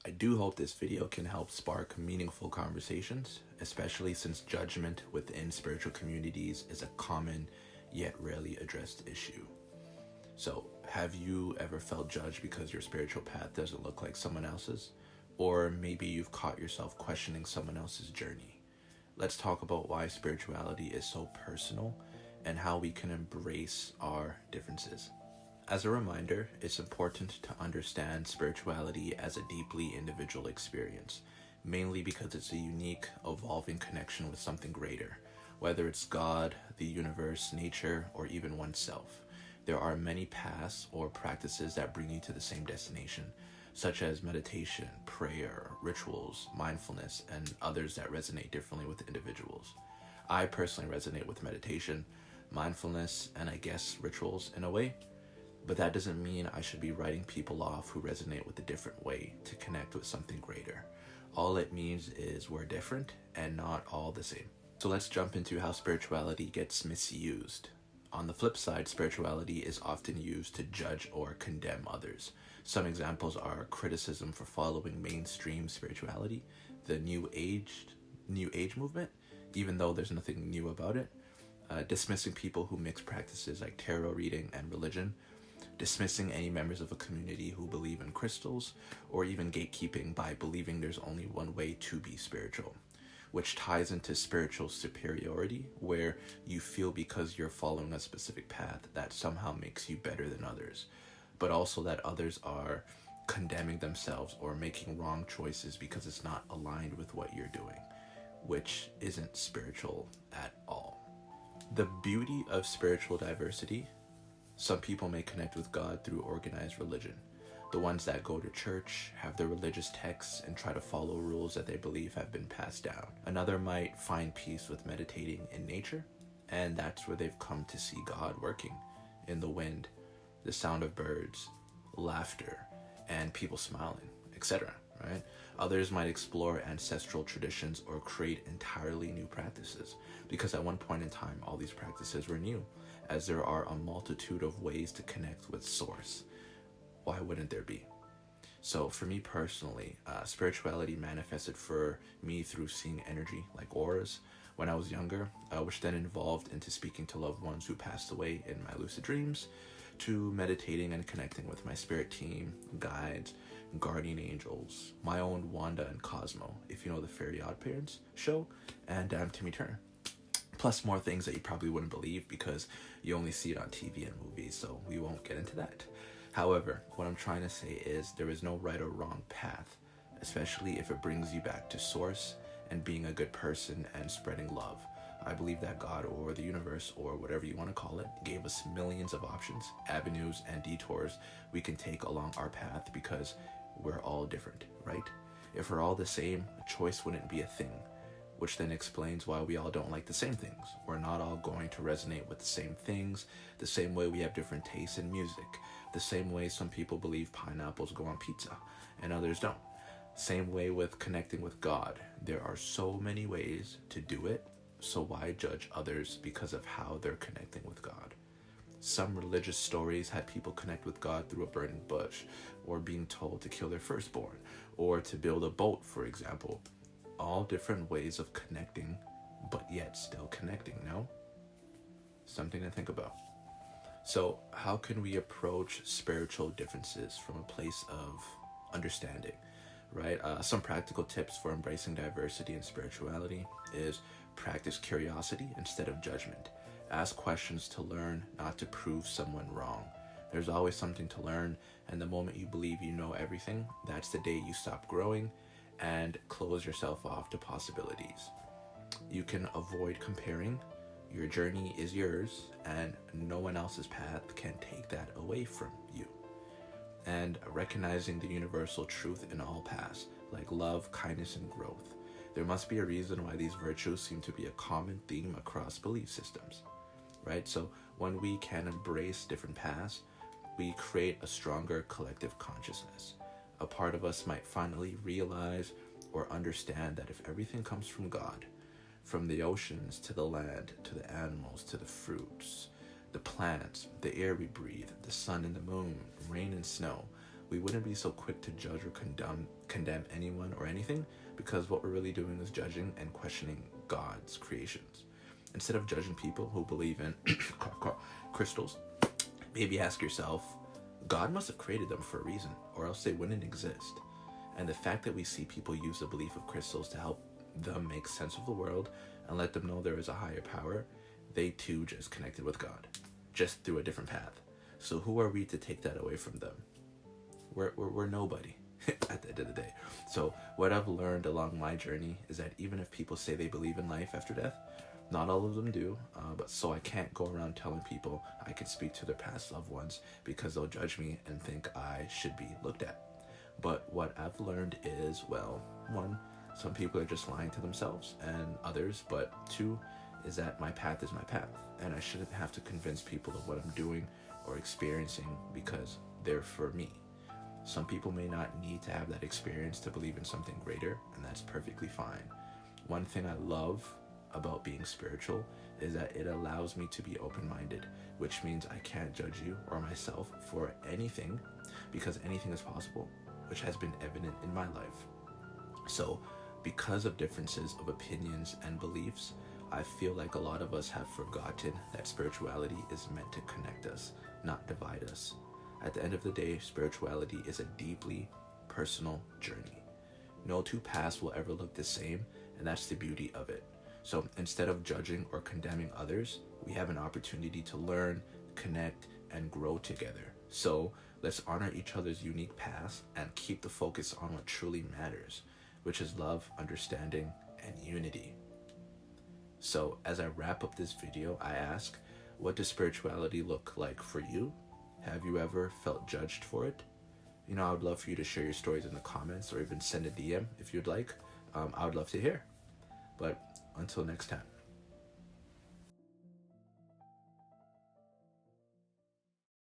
I do hope this video can help spark meaningful conversations, especially since judgment within spiritual communities is a common yet rarely addressed issue. So, have you ever felt judged because your spiritual path doesn't look like someone else's? Or maybe you've caught yourself questioning someone else's journey. Let's talk about why spirituality is so personal and how we can embrace our differences. As a reminder, it's important to understand spirituality as a deeply individual experience, mainly because it's a unique, evolving connection with something greater, whether it's God, the universe, nature, or even oneself. There are many paths or practices that bring you to the same destination, such as meditation, prayer, rituals, mindfulness, and others that resonate differently with individuals. I personally resonate with meditation, mindfulness, and I guess rituals in a way. But that doesn't mean I should be writing people off who resonate with a different way to connect with something greater. All it means is we're different and not all the same. So let's jump into how spirituality gets misused. On the flip side, spirituality is often used to judge or condemn others. Some examples are criticism for following mainstream spirituality, the New Age movement, even though there's nothing new about it, dismissing people who mix practices like tarot reading and religion, dismissing any members of a community who believe in crystals, or even gatekeeping by believing there's only one way to be spiritual, which ties into spiritual superiority, where you feel because you're following a specific path that somehow makes you better than others, but also that others are condemning themselves or making wrong choices because it's not aligned with what you're doing, which isn't spiritual at all. The beauty of spiritual diversity: some people may connect with God through organized religion. The ones that go to church, have their religious texts, and try to follow rules that they believe have been passed down. Another might find peace with meditating in nature, and that's where they've come to see God working in the wind, the sound of birds, laughter, and people smiling, etc. Right? Others might explore ancestral traditions or create entirely new practices, because at one point in time, all these practices were new, as there are a multitude of ways to connect with Source. Why wouldn't there be? So for me personally, spirituality manifested for me through seeing energy like auras when I was younger, which then evolved into speaking to loved ones who passed away in my lucid dreams, to meditating and connecting with my spirit team, guides, guardian angels, my own Wanda and Cosmo, if you know the Fairy Odd Parents show, and Timmy Turner. Plus more things that you probably wouldn't believe because you only see it on TV and movies, so we won't get into that. However, what I'm trying to say is there is no right or wrong path, especially if it brings you back to Source and being a good person and spreading love. I believe that God or the universe or whatever you want to call it gave us millions of options, avenues, and detours we can take along our path because we're all different, right? If we're all the same, choice wouldn't be a thing, which then explains why we all don't like the same things. We're not all going to resonate with the same things, the same way we have different tastes in music, the same way some people believe pineapples go on pizza and others don't. Same way with connecting with God. There are so many ways to do it, so why judge others because of how they're connecting with God? Some religious stories had people connect with God through a burning bush, or being told to kill their firstborn, or to build a boat, for example. All different ways of connecting, but yet still connecting, no? Something to think about. So, how can we approach spiritual differences from a place of understanding, right? Some practical tips for embracing diversity and spirituality is practice curiosity instead of judgment. Ask questions to learn, not to prove someone wrong. There's always something to learn, and the moment you believe you know everything, that's the day you stop growing and close yourself off to possibilities. You can avoid comparing. Your journey is yours, and no one else's path can take that away from you. And recognizing the universal truth in all paths, like love, kindness, and growth. There must be a reason why these virtues seem to be a common theme across belief systems, right? So when we can embrace different paths, we create a stronger collective consciousness. A part of us might finally realize or understand that if everything comes from God, from the oceans to the land, to the animals, to the fruits, the plants, the air we breathe, the sun and the moon, rain and snow, we wouldn't be so quick to judge or condemn anyone or anything, because what we're really doing is judging and questioning God's creations. Instead of judging people who believe in crystals, maybe ask yourself, God must have created them for a reason, or else they wouldn't exist. And the fact that we see people use the belief of crystals to help them make sense of the world and let them know there is a higher power, they too just connected with God, just through a different path. So who are we to take that away from them? We're nobody at the end of the day. So what I've learned along my journey is that even if people say they believe in life after death, not all of them do, but so I can't go around telling people I can speak to their past loved ones, because they'll judge me and think I should be looked at. But what I've learned is, well, one, some people are just lying to themselves and others, but two is that my path is my path, and I shouldn't have to convince people of what I'm doing or experiencing because they're for me. Some people may not need to have that experience to believe in something greater, and that's perfectly fine. One thing I love about being spiritual is that it allows me to be open-minded, which means I can't judge you or myself for anything, because anything is possible, which has been evident in my life. So because of differences of opinions and beliefs, I feel like a lot of us have forgotten that spirituality is meant to connect us, not divide us. At the end of the day, spirituality is a deeply personal journey. No two paths will ever look the same, and that's the beauty of it. So instead of judging or condemning others, we have an opportunity to learn, connect, and grow together. So let's honor each other's unique paths and keep the focus on what truly matters, which is love, understanding, and unity. So as I wrap up this video, I ask, what does spirituality look like for you? Have you ever felt judged for it? I would love for you to share your stories in the comments, or even send a DM if you'd like. I would love to hear. But until next time.